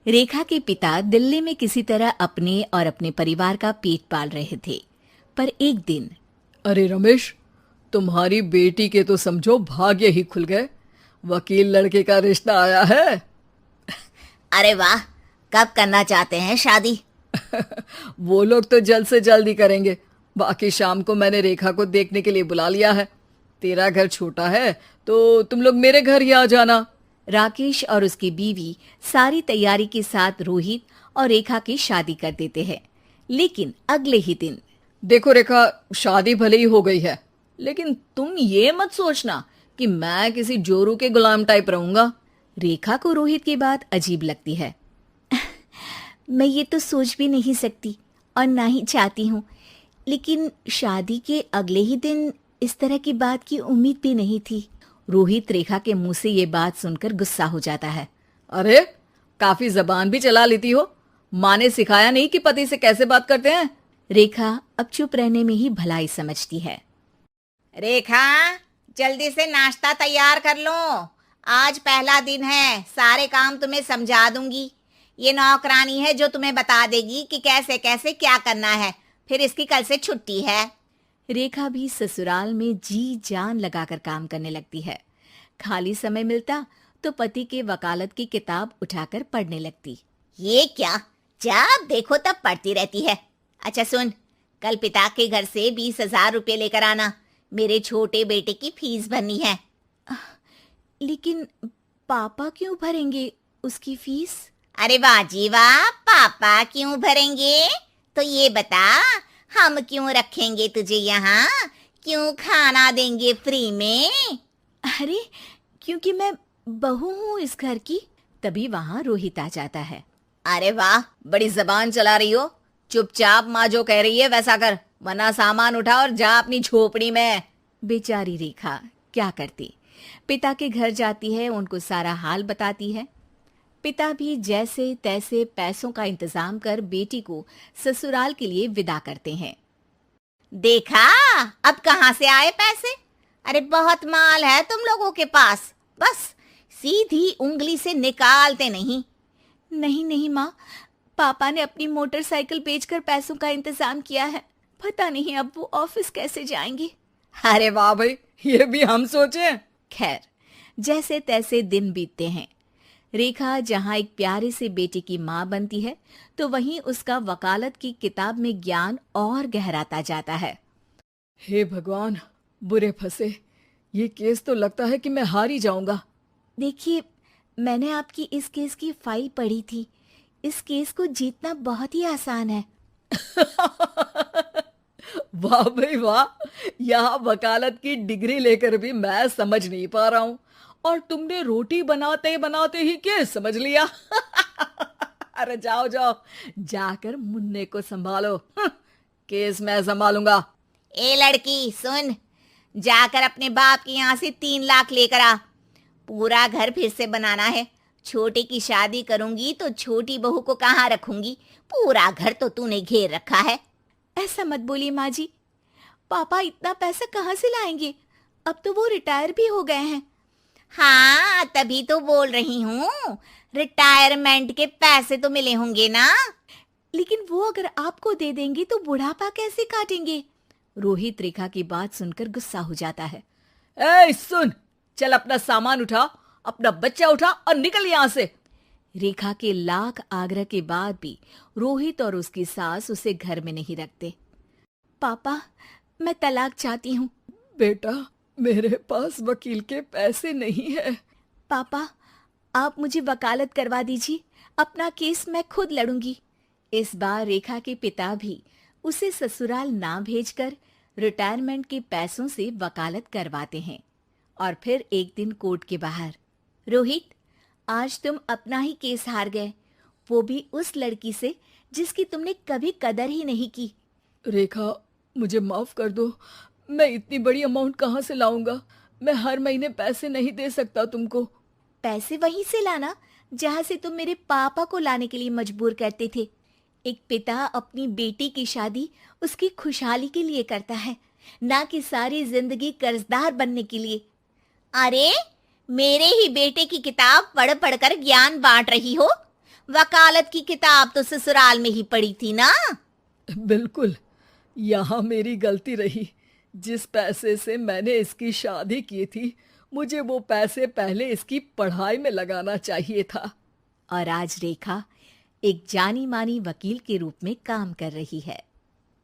रेखा के पिता दिल्ली में किसी तरह अपने और अपने परिवार का पेट पाल रहे थे। पर एक दिन, अरे रमेश, तुम्हारी बेटी के तो समझो भाग्य ही खुल गए। वकील लड़के का रिश्ता आया है। अरे वाह, कब करना चाहते हैं शादी? वो लोग तो जल्द से जल्द ही करेंगे। बाकी शाम को मैंने रेखा को देखने के लिए बुला लिया है। तेरा घर छोटा है तो तुम लोग मेरे घर ही आ जाना। राकेश और उसकी बीवी सारी तैयारी के साथ रोहित और रेखा की शादी कर देते हैं। लेकिन अगले ही दिन, देखो रेखा, शादी भले ही हो गई है, लेकिन तुम ये मत सोचना कि मैं किसी जोरू के गुलाम टाइप रहूंगा। रेखा को रोहित की बात अजीब लगती है। मैं ये तो सोच भी नहीं सकती और ना ही चाहती हूँ, लेकिन शादी के अगले ही दिन इस तरह की बात की उम्मीद भी नहीं थी। रोहित रेखा के मुंह से ये बात सुनकर गुस्सा हो जाता है। अरे, काफी जबान भी चला लेती हो। माँ ने सिखाया नहीं कि पति से कैसे बात करते हैं? रेखा अब चुप रहने में ही भलाई समझती है। रेखा, जल्दी से नाश्ता तैयार कर लो। आज पहला दिन है, सारे काम तुम्हें समझा दूंगी। ये नौकरानी है जो तुम्हें बता देगी कि कैसे कैसे क्या करना है। फिर इसकी कल से छुट्टी है। रेखा भी ससुराल में जी जान लगाकर काम करने लगती है। खाली समय मिलता तो पति के वकालत की किताब उठाकर पढ़ने लगती। ये क्या, जब देखो तब पढ़ती रहती है। अच्छा सुन, कल पिता के घर से 20,000 रुपये लेकर आना। मेरे छोटे बेटे की फीस भरनी है। लेकिन पापा क्यों भरेंगे उसकी फीस? अरे वाह जी वाह, पापा क्यों भरेंगे? तो ये बता, हम क्यों रखेंगे तुझे यहाँ? क्यों खाना देंगे फ्री में? अरे, क्योंकि मैं बहू हूँ इस घर की। तभी वहाँ रोहित आ जाता है। अरे वाह, बड़ी जबान चला रही हो। चुपचाप माँ जो कह रही है वैसा कर, वरना सामान उठा और जा अपनी झोपड़ी में। बेचारी रेखा क्या करती, पिता के घर जाती है, उनको सारा हाल बताती है। पिता भी जैसे तैसे पैसों का इंतजाम कर बेटी को ससुराल के लिए विदा करते हैं। देखा, अब कहाँ से आए पैसे? अरे बहुत माल है तुम लोगों के पास, बस सीधी उंगली से निकालते नहीं। नहीं नहीं माँ, पापा ने अपनी मोटरसाइकिल बेचकर पैसों का इंतजाम किया है। पता नहीं अब वो ऑफिस कैसे जाएंगे। अरे वाह भाई, ये भी हम सोचे। खैर, जैसे तैसे दिन बीतते हैं। रेखा जहाँ एक प्यारे से बेटे की माँ बनती है, तो वहीं उसका वकालत की किताब में ज्ञान और गहराता जाता है। हे भगवान, बुरे फंसे। ये केस तो लगता है कि मैं हार ही जाऊंगा। देखिए, मैंने आपकी इस केस की फाइल पढ़ी थी। इस केस को जीतना बहुत ही आसान है। वाह भाई वाह, यहाँ वकालत की डिग्री लेकर भी मैं समझ नहीं पा रहा हूँ, और तुमने रोटी बनाते बनाते ही केस समझ लिया। अरे जाओ जाओ, जाकर मुन्ने को संभालो। केस मैं संभालूंगा। ए लड़की सुन, जाकर अपने बाप के यहाँ से 3 लाख लेकर आ। पूरा घर फिर से बनाना है। छोटे की शादी करूंगी तो छोटी बहू को कहाँ रखूंगी? पूरा घर तो तूने घेर रखा है। ऐसा मत बोलिए माँ जी, पापा इतना पैसा कहाँ से लाएंगे? अब तो वो रिटायर भी हो गए हैं। हाँ, तभी तो बोल रही हूँ, रिटायरमेंट के पैसे तो मिले होंगे ना। लेकिन वो अगर आपको दे देंगे तो बुढ़ापा कैसे काटेंगे? रोहित रेखा की बात सुनकर गुस्सा हो जाता है। ए सुन, चल अपना सामान उठा, अपना बच्चा उठा और निकल यहाँ से। रेखा के लाख आग्रह के बाद भी रोहित और उसकी सास उसे घर में नहीं रखते। पापा, मैं तलाक चाहती हूँ। बेटा, मेरे पास वकील के पैसे नहीं है। पापा, आप मुझे वकालत करवा दीजिए, अपना केस मैं खुद लड़ूंगी। इस बार रेखा के पिता भी उसे ससुराल ना भेजकर रिटायरमेंट के पैसों से वकालत करवाते हैं। और फिर एक दिन कोर्ट के बाहर, रोहित, आज तुम अपना ही केस हार गए, वो भी उस लड़की से जिसकी तुमने कभी कदर ही नहीं की। रेखा, मुझे माफ कर दो। मैं इतनी बड़ी अमाउंट कहाँ से लाऊंगा? मैं हर महीने पैसे नहीं दे सकता तुमको। पैसे वहीं से लाना जहाँ से तुम मेरे पापा को लाने के लिए मजबूर करते थे। एक पिता अपनी बेटी की शादी उसकी खुशहाली के लिए करता है, ना कि सारी जिंदगी कर्जदार बनने के लिए। अरे, मेरे ही बेटे की किताब पढ़ पढ़ कर ज्ञान बांट रही हो। वकालत की किताब तो ससुराल में ही पड़ी थी ना। बिल्कुल, यहाँ मेरी गलती रही। जिस पैसे से मैंने इसकी शादी की थी, मुझे वो पैसे पहले इसकी पढ़ाई में लगाना चाहिए था। और आज रेखा एक जानी मानी वकील के रूप में काम कर रही है।